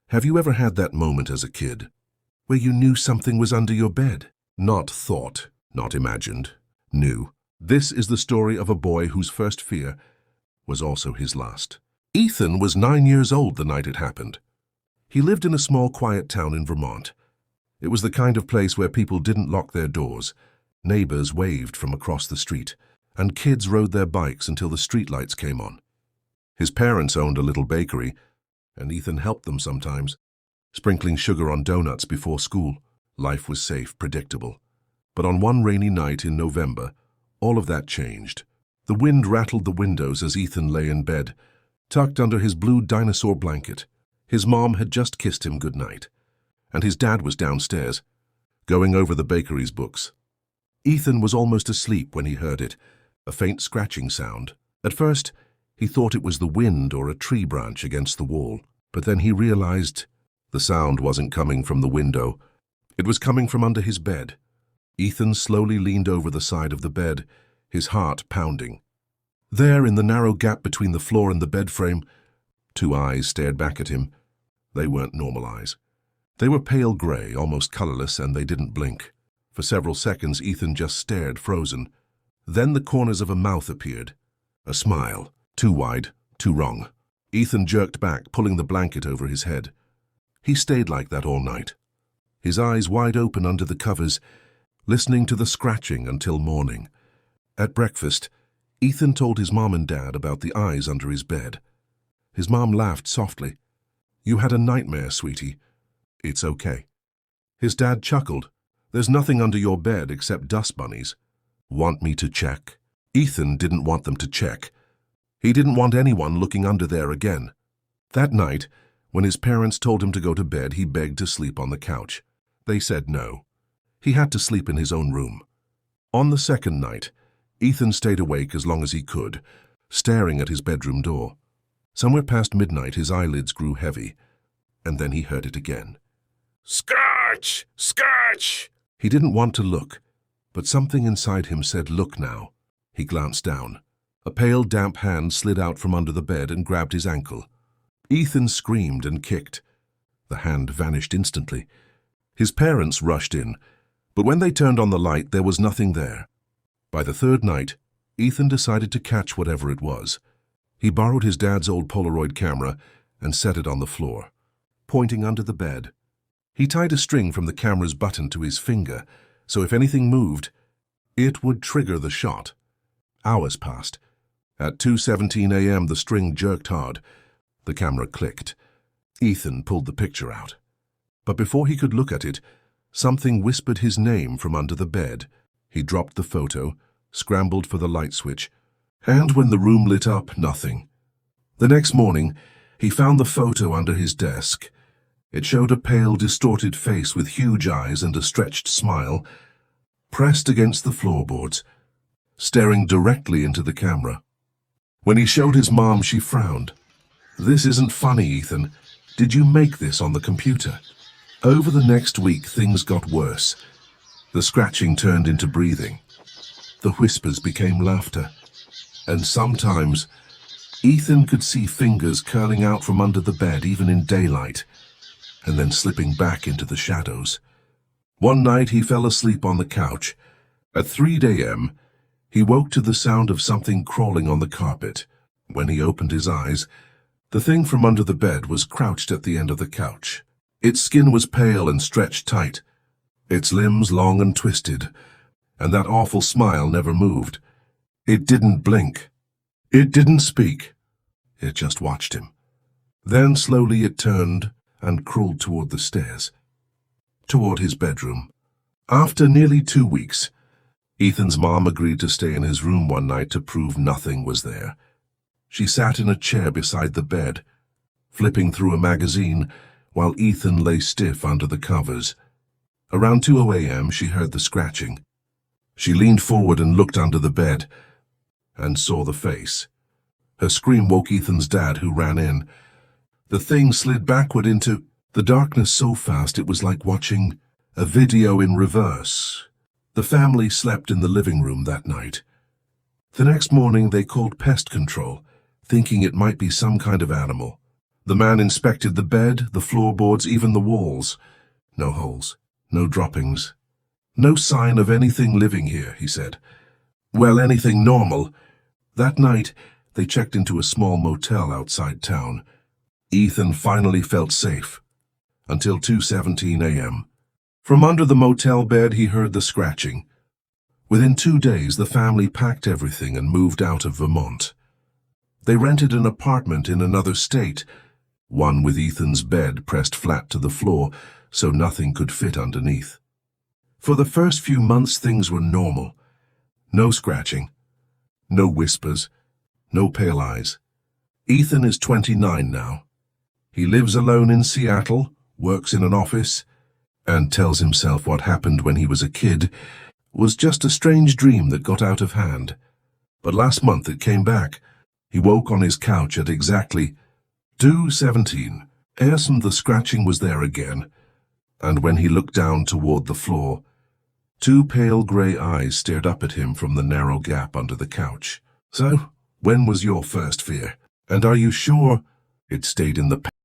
Have you ever had that moment as a kid where you knew something was under your bed? Not thought, not imagined, knew. This is the story of a boy whose first fear was also his last. Ethan was 9 years old the night it happened. He lived in a small, quiet town in Vermont. It was the kind of place where people didn't lock their doors, neighbors waved from across the street, and kids rode their bikes until the streetlights came on. His parents owned a little bakery, and Ethan helped them sometimes, sprinkling sugar on donuts before school. Life was safe, predictable. But on one rainy night in November, all of that changed. The wind rattled the windows as Ethan lay in bed, tucked under his blue dinosaur blanket. His mom had just kissed him goodnight, and his dad was downstairs, going over the bakery's books. Ethan was almost asleep when he heard it, a faint scratching sound. At first, he thought it was the wind or a tree branch against the wall, but then he realized the sound wasn't coming from the window. It was coming from under his bed. Ethan slowly leaned over the side of the bed, his heart pounding. There, in the narrow gap between the floor and the bed frame, two eyes stared back at him. They weren't normal eyes. They were pale gray, almost colorless, and they didn't blink. For several seconds, Ethan just stared, frozen. Then the corners of a mouth appeared. A smile. Too wide, too wrong. Ethan jerked back, pulling the blanket over his head. He stayed like that all night, his eyes wide open under the covers, listening to the scratching until morning. At breakfast, Ethan told his mom and dad about the eyes under his bed. His mom laughed softly. "You had a nightmare, sweetie. It's okay." His dad chuckled. "There's nothing under your bed except dust bunnies." "Want me to check?" Ethan didn't want them to check. He didn't want anyone looking under there again. That night, when his parents told him to go to bed, he begged to sleep on the couch. They said no. He had to sleep in his own room. On the second night, Ethan stayed awake as long as he could, staring at his bedroom door. Somewhere past midnight, his eyelids grew heavy, and then he heard it again. "Scratch! Scratch!" He didn't want to look, but something inside him said, "Look now." He glanced down. A pale, damp hand slid out from under the bed and grabbed his ankle. Ethan screamed and kicked. The hand vanished instantly. His parents rushed in, but when they turned on the light, there was nothing there. By the third night, Ethan decided to catch whatever it was. He borrowed his dad's old Polaroid camera and set it on the floor, pointing under the bed. He tied a string from the camera's button to his finger, so if anything moved, it would trigger the shot. Hours passed. At 2:17 a.m., the string jerked hard. The camera clicked. Ethan pulled the picture out. But before he could look at it, something whispered his name from under the bed. He dropped the photo, scrambled for the light switch, and when the room lit up, nothing. The next morning, he found the photo under his desk. It showed a pale, distorted face with huge eyes and a stretched smile, pressed against the floorboards, staring directly into the camera. When he showed his mom, she frowned. "This isn't funny, Ethan. Did you make this on the computer?" Over the next week, things got worse. The scratching turned into breathing. The whispers became laughter. And sometimes, Ethan could see fingers curling out from under the bed, even in daylight, and then slipping back into the shadows. One night, he fell asleep on the couch. At 3 a.m., he woke to the sound of something crawling on the carpet. When he opened his eyes, the thing from under the bed was crouched at the end of the couch. Its skin was pale and stretched tight, its limbs long and twisted, and that awful smile never moved. It didn't blink. It didn't speak. It just watched him. Then slowly it turned and crawled toward the stairs, toward his bedroom. After nearly 2 weeks, Ethan's mom agreed to stay in his room one night to prove nothing was there. She sat in a chair beside the bed, flipping through a magazine, while Ethan lay stiff under the covers. Around 2 a.m., she heard the scratching. She leaned forward and looked under the bed, and saw the face. Her scream woke Ethan's dad, who ran in. The thing slid backward into the darkness so fast it was like watching a video in reverse. The family slept in the living room that night. The next morning, they called pest control, thinking it might be some kind of animal. The man inspected the bed, the floorboards, even the walls. No holes, no droppings. No sign of anything living here, he said. Well, anything normal. That night, they checked into a small motel outside town. Ethan finally felt safe. Until 2:17 a.m. From under the motel bed, he heard the scratching. Within 2 days, the family packed everything and moved out of Vermont. They rented an apartment in another state, one with Ethan's bed pressed flat to the floor so nothing could fit underneath. For the first few months, things were normal. No scratching, no whispers, no pale eyes. Ethan is 29 now. He lives alone in Seattle, works in an office, and tells himself what happened when he was a kid was just a strange dream that got out of hand. But last month it came back. He woke on his couch at exactly 2:17 a.m. The scratching was there again, and when he looked down toward the floor, 2 pale grey eyes stared up at him from the narrow gap under the couch. So, when was your first fear? And are you sure it stayed in the